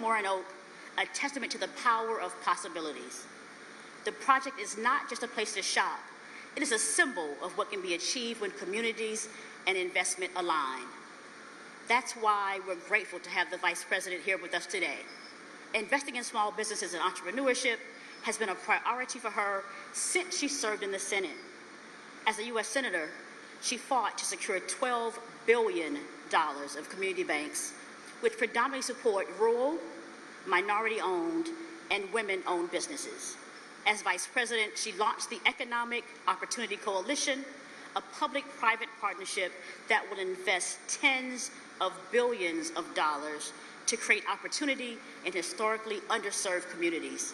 Moran Oak a testament to the power of possibilities. The project is not just a place to shop. It is a symbol of what can be achieved when communities and investment align. That's why we're grateful to have the Vice President here with us today. Investing in small businesses and entrepreneurship has been a priority for her since she served in the Senate. As a U.S. Senator, she fought to secure $12 billion of community banks, which predominantly support rural, minority-owned, and women-owned businesses. As Vice President, she launched the Economic Opportunity Coalition, a public-private partnership that will invest tens of billions of dollars to create opportunity in historically underserved communities.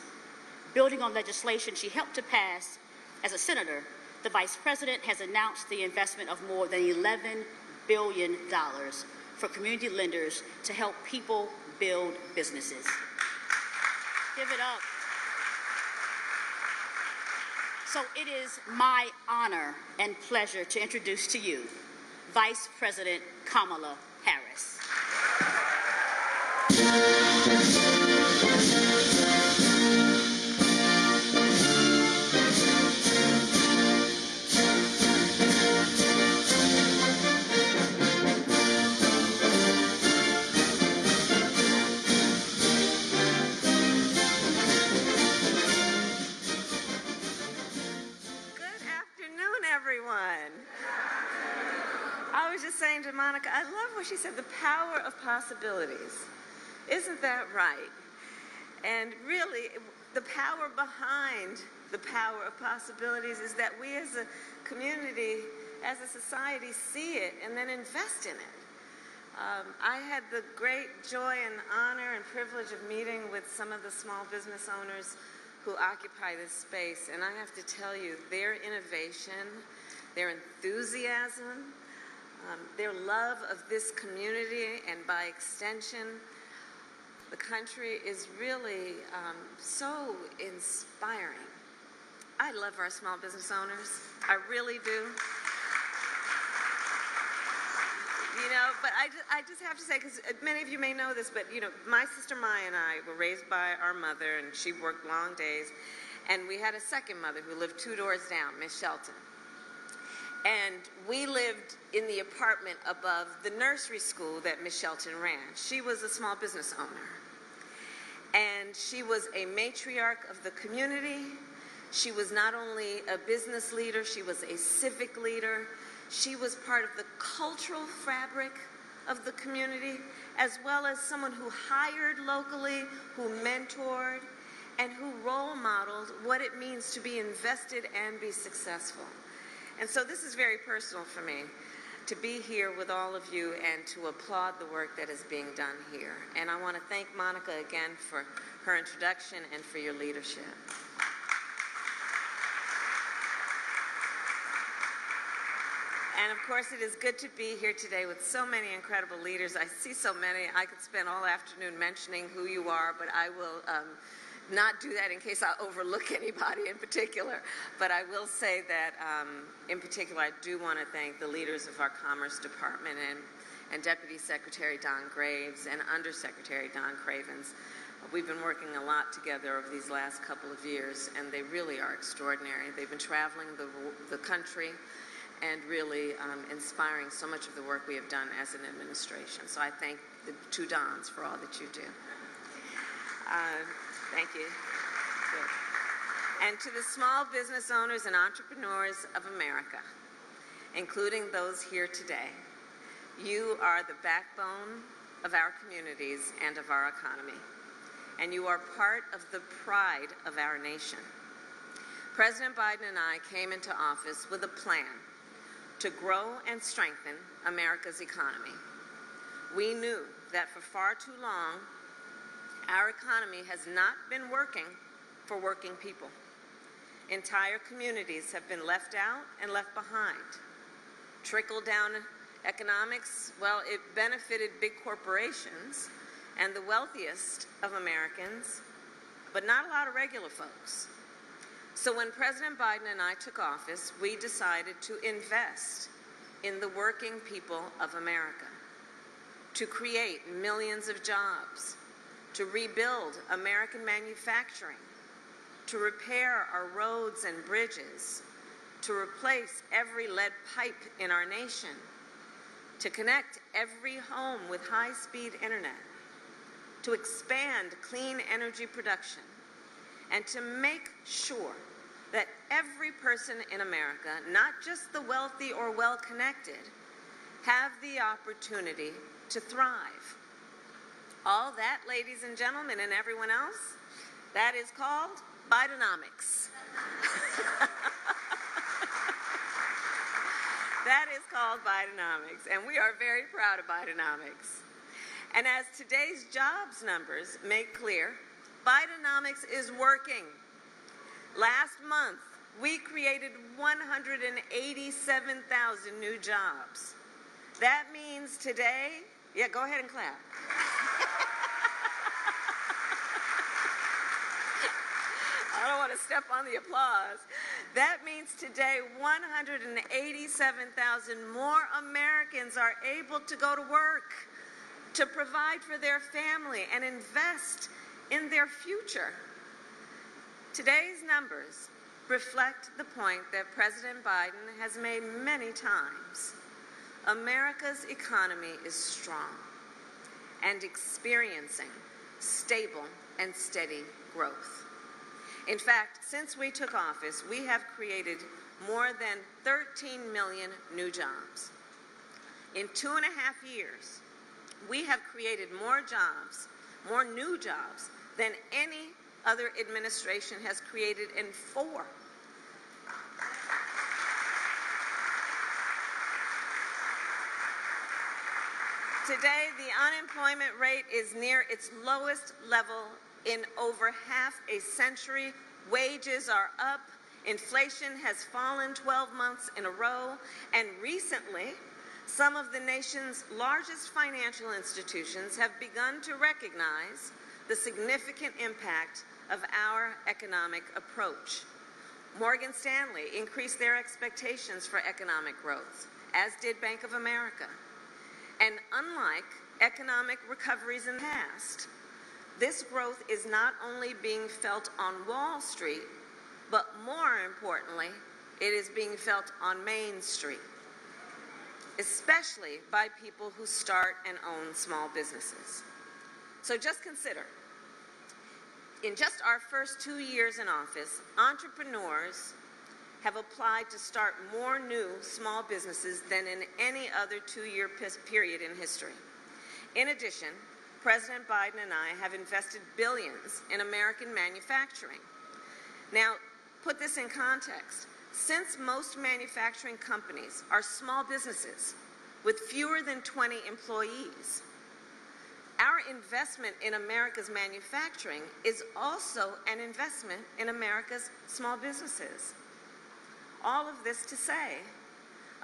Building on legislation she helped to pass as a senator, the Vice President has announced the investment of more than $11 billion for community lenders to help people build businesses. Give it up. So it is my honor and pleasure to introduce to you Vice President Kamala Harris. I was just saying to Monica, I love what she said, the power of possibilities. Isn't that right? And really, the power behind the power of possibilities is that we as a community, as a society, see it and then invest in it. I had the great joy and honor and privilege of meeting with some of the small business owners who occupy this space, and I have to tell you, their innovation, their enthusiasm, their love of this community, and by extension, the country, is really so inspiring. I love our small business owners. I really do. You know, but I just have to say, because many of you may know this, but, you know, my sister Maya and I were raised by our mother, and she worked long days, and we had a second mother who lived 2 doors down, Miss Shelton. And we lived in the apartment above the nursery school that Miss Shelton ran. She was a small business owner. And she was a matriarch of the community. She was not only a business leader, she was a civic leader. She was part of the cultural fabric of the community, as well as someone who hired locally, who mentored, and who role modeled what it means to be invested and be successful. And so this is very personal for me, to be here with all of you and to applaud the work that is being done here. And I want to thank Monica again for her introduction and for your leadership. And of course, it is good to be here today with so many incredible leaders. I see so many. I could spend all afternoon mentioning who you are, but I will not do that in case I overlook anybody in particular. But I will say that, in particular, I do want to thank the leaders of our Commerce Department and Deputy Secretary Don Graves and Undersecretary Don Cravens. We've been working a lot together over these last couple of years, and they really are extraordinary. They've been traveling the country and really inspiring so much of the work we have done as an administration. So I thank the two Dons for all that you do. Thank you. Good. And to the small business owners and entrepreneurs of America, including those here today, you are the backbone of our communities and of our economy, and you are part of the pride of our nation. President Biden and I came into office with a plan to grow and strengthen America's economy. We knew that for far too long, our economy has not been working for working people. Entire communities have been left out and left behind. Trickle-down economics, well, it benefited big corporations and the wealthiest of Americans, but not a lot of regular folks. So when President Biden and I took office, we decided to invest in the working people of America, to create millions of jobs, to rebuild American manufacturing, to repair our roads and bridges, to replace every lead pipe in our nation, to connect every home with high-speed internet, to expand clean energy production, and to make sure that every person in America, not just the wealthy or well-connected, have the opportunity to thrive. All that, ladies and gentlemen, and everyone else, that is called Bidenomics. That is called Bidenomics, and we are very proud of Bidenomics. And as today's jobs numbers make clear, Bidenomics is working. Last month, we created 187,000 new jobs. That means today, yeah, go ahead and clap. I don't want to step on the applause. That means today 187,000 more Americans are able to go to work, to provide for their family and invest in their future. Today's numbers reflect the point that President Biden has made many times. America's economy is strong and experiencing stable and steady growth. In fact, since we took office, we have created more than 13 million new jobs. In 2.5 years, we have created more jobs, more new jobs, than any other administration has created in 4. Today, the unemployment rate is near its lowest level in over half a century. Wages are up. Inflation has fallen 12 months in a row. And recently, some of the nation's largest financial institutions have begun to recognize the significant impact of our economic approach. Morgan Stanley increased their expectations for economic growth, as did Bank of America. And unlike economic recoveries in the past, this growth is not only being felt on Wall Street, but more importantly, it is being felt on Main Street, especially by people who start and own small businesses. So just consider, in just our first 2 years in office, entrepreneurs have applied to start more new small businesses than in any other 2-year period in history. In addition, President Biden and I have invested billions in American manufacturing. Now, put this in context. Since most manufacturing companies are small businesses with fewer than 20 employees, our investment in America's manufacturing is also an investment in America's small businesses. All of this to say,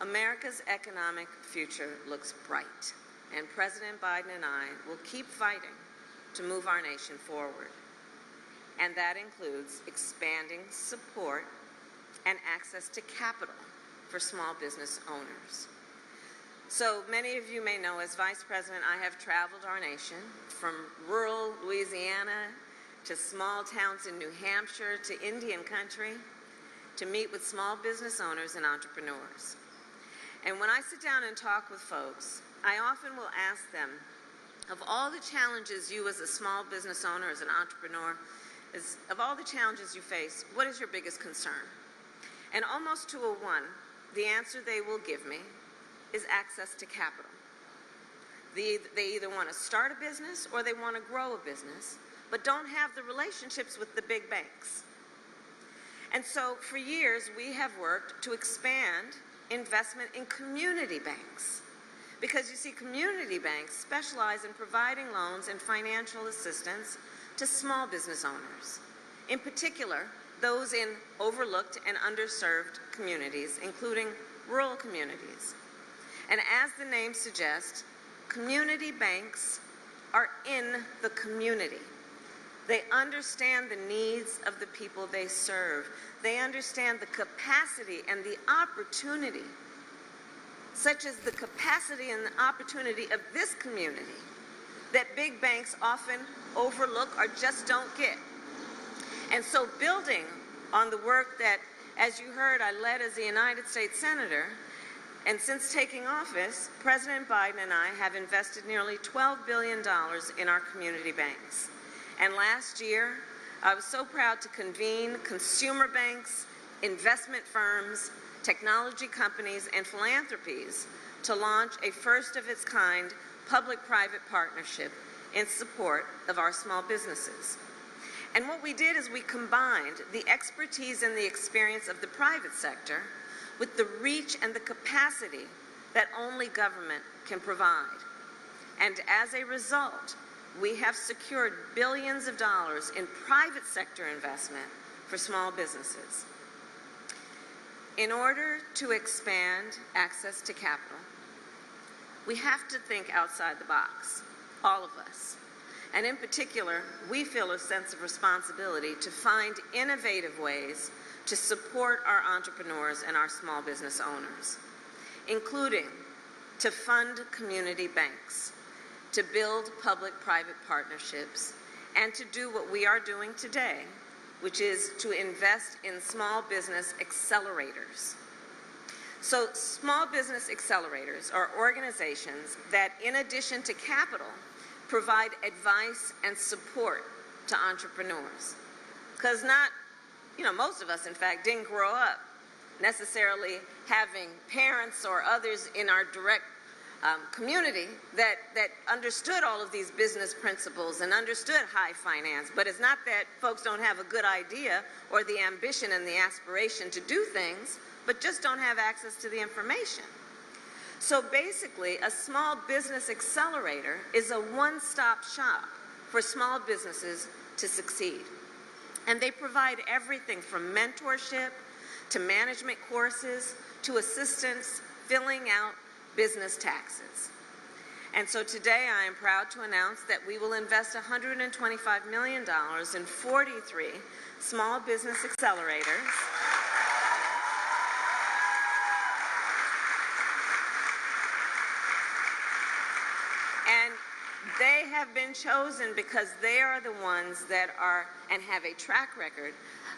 America's economic future looks bright, and President Biden and I will keep fighting to move our nation forward. And that includes expanding support and access to capital for small business owners. So many of you may know, as Vice President, I have traveled our nation from rural Louisiana to small towns in New Hampshire to Indian country to meet with small business owners and entrepreneurs. And when I sit down and talk with folks, I often will ask them, of all the challenges you as a small business owner, as an entrepreneur, of all the challenges you face, what is your biggest concern? And almost to a one, the answer they will give me is access to capital. They either want to start a business or they want to grow a business, but don't have the relationships with the big banks. And so for years, we have worked to expand investment in community banks. Because you see, community banks specialize in providing loans and financial assistance to small business owners, in particular, those in overlooked and underserved communities, including rural communities. And as the name suggests, community banks are in the community. They understand the needs of the people they serve. They understand the capacity and the opportunity, such as the capacity and the opportunity of this community. that big banks often overlook or just don't get. And so building on the work that, as you heard, I led as a United States Senator, and since taking office, President Biden and I have invested nearly $12 billion in our community banks. And last year, I was so proud to convene consumer banks, investment firms, technology companies, and philanthropies to launch a first-of-its-kind public-private partnership in support of our small businesses. And what we did is we combined the expertise and the experience of the private sector with the reach and the capacity that only government can provide. And as a result, we have secured billions of dollars in private sector investment for small businesses. In order to expand access to capital, we have to think outside the box, all of us. And in particular, we feel a sense of responsibility to find innovative ways to support our entrepreneurs and our small business owners, including to fund community banks, to build public-private partnerships, and to do what we are doing today, which is to invest in small business accelerators. So small business accelerators are organizations that, in addition to capital, provide advice and support to entrepreneurs. Because most of us, in fact, didn't grow up necessarily having parents or others in our direct community that understood all of these business principles and understood high finance. But it's not that folks don't have a good idea or the ambition and the aspiration to do things, but just don't have access to the information. So basically, a small business accelerator is a one-stop shop for small businesses to succeed. And they provide everything from mentorship to management courses to assistance filling out business taxes. And so today I am proud to announce that we will invest $125 million in 43 small business accelerators. And they have been chosen because they are the ones that are and have a track record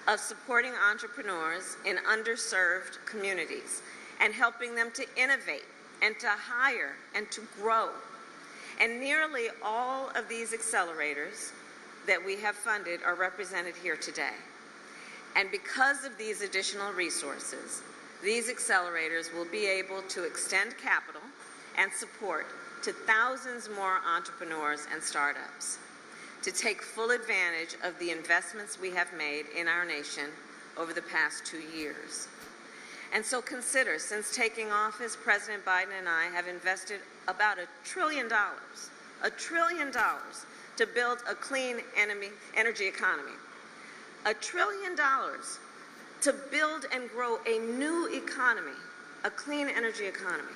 of supporting entrepreneurs in underserved communities and helping them to innovate and to hire and to grow. And nearly all of these accelerators that we have funded are represented here today. And because of these additional resources, these accelerators will be able to extend capital and support to thousands more entrepreneurs and startups to take full advantage of the investments we have made in our nation over the past 2 years. And so consider, since taking office, President Biden and I have invested about $1 trillion to build a clean energy economy. $1 trillion to build and grow a new economy, a clean energy economy.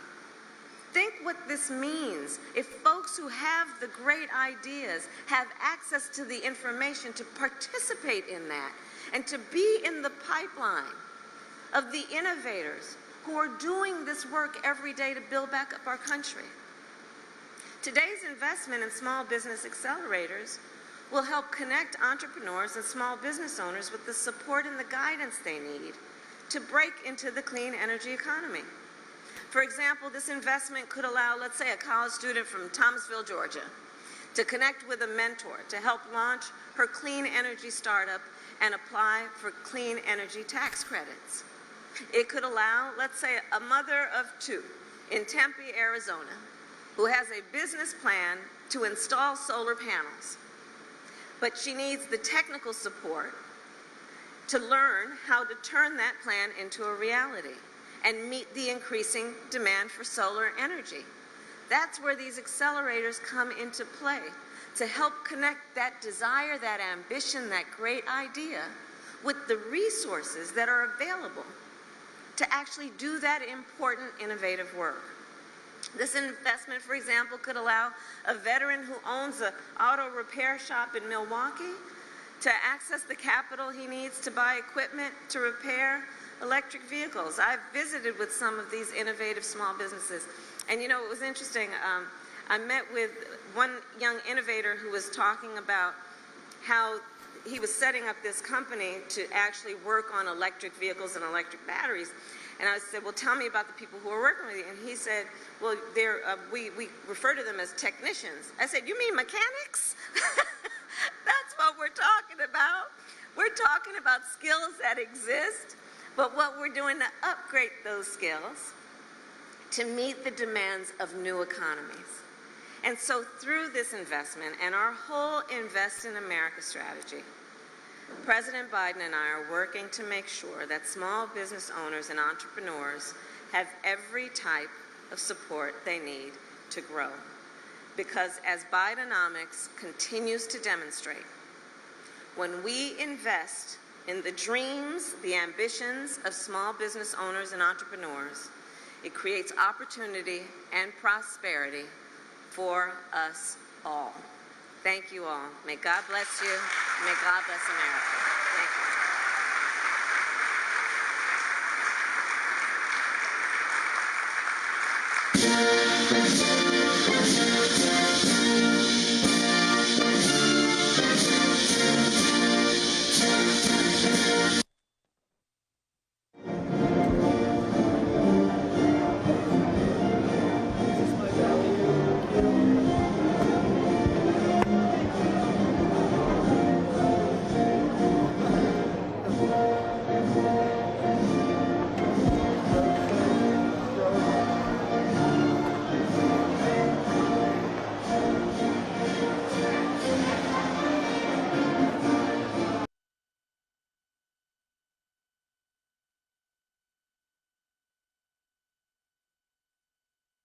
Think what this means if folks who have the great ideas have access to the information to participate in that and to be in the pipeline of the innovators who are doing this work every day to build back up our country. Today's investment in small business accelerators will help connect entrepreneurs and small business owners with the support and the guidance they need to break into the clean energy economy. For example, this investment could allow, let's say, a college student from Thomasville, Georgia, to connect with a mentor to help launch her clean energy startup and apply for clean energy tax credits. It could allow, let's say, a mother of 2 in Tempe, Arizona, who has a business plan to install solar panels, but she needs the technical support to learn how to turn that plan into a reality and meet the increasing demand for solar energy. That's where these accelerators come into play, to help connect that desire, that ambition, that great idea with the resources that are available to actually do that important, innovative work. This investment, for example, could allow a veteran who owns an auto repair shop in Milwaukee to access the capital he needs to buy equipment to repair electric vehicles. I've visited with some of these innovative small businesses. And it was interesting. I met with one young innovator who was talking about how he was setting up this company to actually work on electric vehicles and electric batteries. And I said, well, tell me about the people who are working with you. And he said, well, we refer to them as technicians. I said, you mean mechanics? That's what we're talking about. We're talking about skills that exist, but what we're doing to upgrade those skills to meet the demands of new economies. And so through this investment and our whole Invest in America strategy, President Biden and I are working to make sure that small business owners and entrepreneurs have every type of support they need to grow. Because as Bidenomics continues to demonstrate, when we invest in the dreams, the ambitions of small business owners and entrepreneurs, it creates opportunity and prosperity for us all. Thank you all. May God bless you. May God bless America.